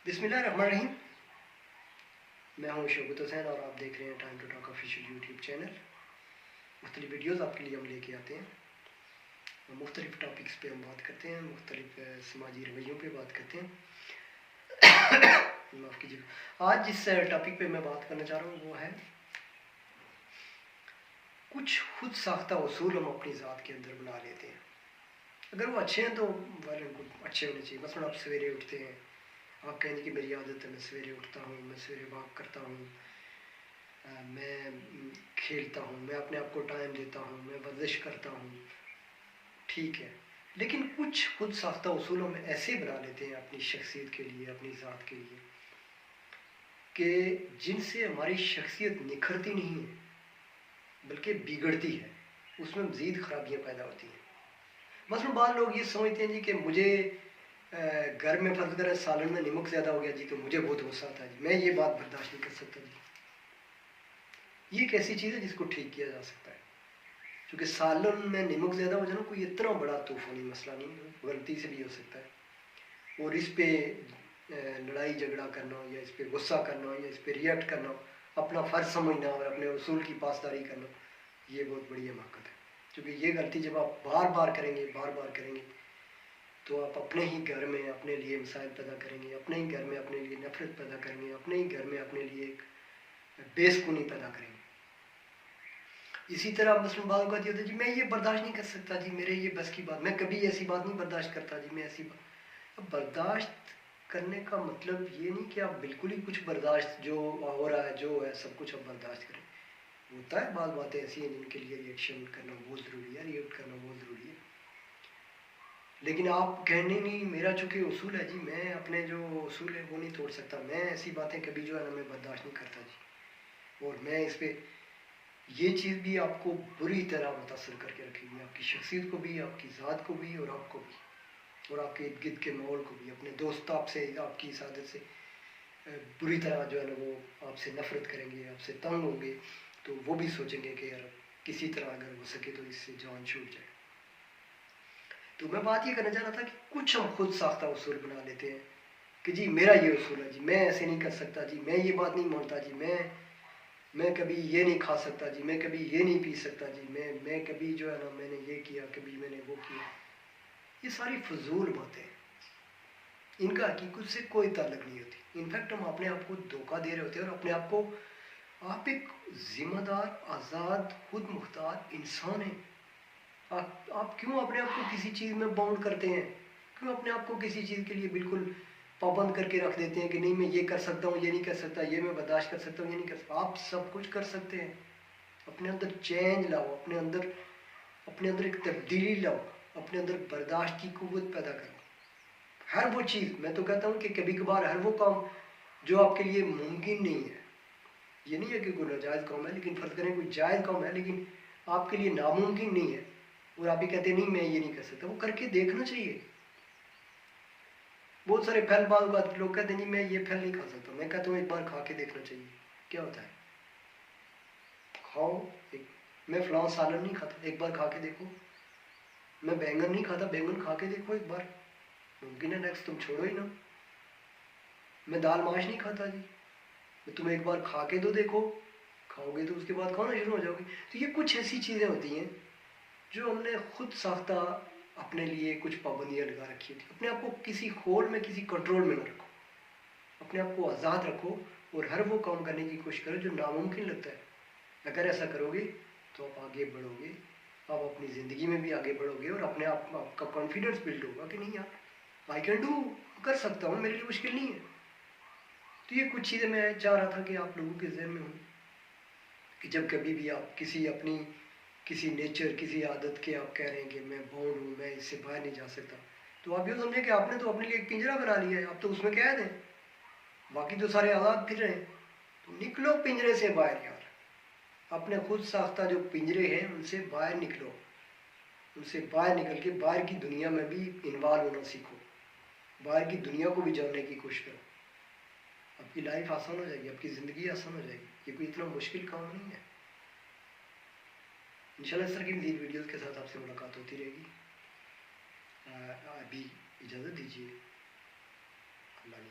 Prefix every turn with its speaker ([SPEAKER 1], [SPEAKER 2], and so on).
[SPEAKER 1] बिस्मिल्लाहिर्रहमानिर्रहीम। मैं हूं शौकत हुसैन और आप देख रहे हैं time to talk official YouTube channel. मुख्तलिफ वीडियोस आपके लिए हम लेके आते हैं, मुख्तलिफ टॉपिक्स पे हम बात करते हैं, मुख्तलिफ समाजी रवैयों पे बात करते हैं। माफ़ कीजिएगा। आज जिस टॉपिक पे मैं बात करना चाह रहा हूँ वो है कुछ खुद साख्ता उसूल हम अपनी ज़ात के अंदर बना लेते हैं। अगर वो अच्छे हैं तो उनको अच्छे होने चाहिए। मसलन आप सवेरे उठते हैं, आप कहेंगे कि मेरी आदत है, मैं सवेरे उठता हूँ, मैं सवेरे वॉक करता हूँ, मैं खेलता हूँ, मैं अपने आप को टाइम देता हूँ, मैं वर्जिश करता हूँ। ठीक है, लेकिन कुछ खुद साख्ता उसूल हम ऐसे बना लेते हैं अपनी शख्सियत के लिए, अपनी ज़ात के लिए, कि जिनसे हमारी शख्सियत निखरती नहीं है बल्कि बिगड़ती है, उसमें मज़ीद ख़राबियाँ पैदा होती हैं। मसलन बाद लोग ये समझते हैं जी कि मुझे घर में फर्ज करें सालन में नमक ज़्यादा हो गया जी तो मुझे बहुत गुस्सा आता है जी, मैं ये बात बर्दाश्त नहीं कर सकता जी। ये एक ऐसी चीज़ है जिसको ठीक किया जा सकता है, क्योंकि सालन में नमक ज़्यादा हो जाना कोई इतना बड़ा तूफ़ानी मसला नहीं, गलती से भी हो सकता है। और इस पर लड़ाई झगड़ा करना हो या इस पर गुस्सा करना हो या इस पर रिएक्ट करना हो, अपना फ़र्ज समझना और अपने उसूल की पासदारी करना, ये बहुत बड़ी हमाकत है। क्योंकि ये गलती जब आप बार बार करेंगे तो आप अपने ही घर में अपने लिए मसाइल पैदा करेंगे, अपने ही घर में अपने लिए नफरत पैदा करेंगे, अपने ही घर में अपने लिए एक बेसुकूनी पैदा करेंगे। इसी तरह मसलन बात होती है जी मैं ये बर्दाश्त नहीं कर सकता जी, मेरे ये बस की बात, मैं कभी ऐसी बात नहीं बर्दाश्त करता जी, मैं ऐसी बात। अब बर्दाश्त करने का मतलब ये नहीं कि आप बिल्कुल ही कुछ बर्दाश्त जो हो रहा है जो है सब कुछ आप बर्दाश्त करें। होता है बात बातें ऐसी हैं जिनके लिए रिएक्शन करना बहुत ज़रूरी है, रिएक्ट करना बहुत ज़रूरी है। लेकिन आप कहने नहीं, मेरा चूँकि उसूल है जी, मैं अपने जो उसूल है वो नहीं तोड़ सकता, मैं ऐसी बातें कभी जो है ना मैं बर्दाश्त नहीं करता जी। और मैं इस पर ये चीज़ भी आपको बुरी तरह मुतासर करके रखेगी, आपकी शख्सियत को भी, आपकी ज़ात को भी और आपको भी, और आपके इर्द गिर्द के माहौल को भी। अपने दोस्त आपसे, आपकी इस आदत से बुरी तरह जो है ना वो आपसे नफ़रत करेंगे, आपसे तंग होंगे, तो वो भी सोचेंगे कि यार किसी तरह अगर हो सके तो इससे जान छूट जाए। तो मैं बात ये करना चाह रहा था कि कुछ हम खुद साख्ता उसूल बना लेते हैं कि जी मेरा ये उसूल है जी, मैं ऐसे नहीं कर सकता जी, मैं ये बात नहीं मानता जी, मैं कभी ये नहीं खा सकता जी, मैं कभी ये नहीं पी सकता जी, मैं कभी जो है ना मैंने ये किया, कभी मैंने वो किया। ये सारी फजूल बातें हैं, इनका हकीकत से कोई ताल्लुक नहीं होती। इनफैक्ट हम अपने आप को धोखा दे रहे होते हैं और अपने आप को, आप एक ज़िम्मेदार, आज़ाद, खुद मुख्तार इंसान हैं। आप क्यों अपने आप को किसी चीज़ में बाउंड करते हैं? क्यों अपने आप को किसी चीज़ के लिए बिल्कुल पाबंद करके रख देते हैं कि नहीं मैं ये कर सकता हूँ, ये नहीं कर सकता, ये मैं बर्दाश्त कर सकता हूँ, ये नहीं कर सकता। आप सब कुछ कर सकते हैं। अपने अंदर चेंज लाओ, अपने अंदर एक तब्दीली लाओ, अपने अंदर बर्दाश्त की कुव्वत पैदा करो। हर वो चीज़, मैं तो कहता हूँ कि कभी कभार हर वो काम जो आपके लिए मुमकिन नहीं है, ये नहीं है कि कोई नाजायज़ काम है, लेकिन फ़र्ज़ करें कोई जायज़ काम है लेकिन आपके लिए नामुमकिन नहीं है और आप भी कहते हैं नहीं मैं ये नहीं कर सकता, वो करके देखना चाहिए। बहुत सारे फल बाद लोग कहते हैं जी मैं ये फल नहीं खा सकता, मैं कहता हूँ एक बार खा के देखना चाहिए क्या होता है। खाओ, मैं फलां सालन नहीं खाता, एक बार खा के देखो। मैं बैंगन नहीं खाता, बैंगन खा के देखो एक बार, मुमकिन है नेक्स्ट तुम छोड़ो ही ना। मैं दाल माश नहीं खाता जी, मैं तुम एक बार खा के तो देखो, खाओगे तो उसके बाद खाना शुरू हो जाओगे। तो ये कुछ ऐसी चीज़ें होती हैं जो हमने खुद साख्ता अपने लिए कुछ पाबंदियाँ लगा रखी होती। अपने आप को किसी होल में, किसी कंट्रोल में ना रखो, अपने आप को आज़ाद रखो और हर वो काम करने की कोशिश करो जो नामुमकिन लगता है। अगर ऐसा करोगे तो आप आगे बढ़ोगे, आप अपनी ज़िंदगी में भी आगे बढ़ोगे और अपने आप आपका कॉन्फिडेंस बिल्ड होगा कि नहीं यार आई कैन डू, कर सकता हूँ, मेरे लिए मुश्किल नहीं है। तो ये कुछ चीज़ें मैं चाह रहा था कि आप लोगों के ज़हन में हो कि जब कभी भी आप किसी नेचर, किसी आदत के आप कह रहे हैं कि मैं बाउंड हूँ, मैं इससे बाहर नहीं जा सकता, तो आप ये समझें कि आपने तो अपने लिए एक पिंजरा बना लिया है, आप तो उसमें कैद हैं, बाकी तो सारे आज़ाद फिर रहे हैं। तो निकलो पिंजरे से बाहर यार, अपने खुद साख्ता जो पिंजरे हैं उनसे बाहर निकलो, उनसे बाहर निकल के बाहर की दुनिया में भी इन्वॉल्व होना सीखो, बाहर की दुनिया को भी जानने की कोशिश करो। आपकी लाइफ आसान हो जाएगी, आपकी ज़िंदगी आसान हो जाएगी, ये कोई इतना मुश्किल काम नहीं है। इंशाल्लाह इस तरह की मज़ीद वीडियोज़ के साथ आपसे मुलाकात होती रहेगी। अभी इजाज़त दीजिए, अल्लाह ने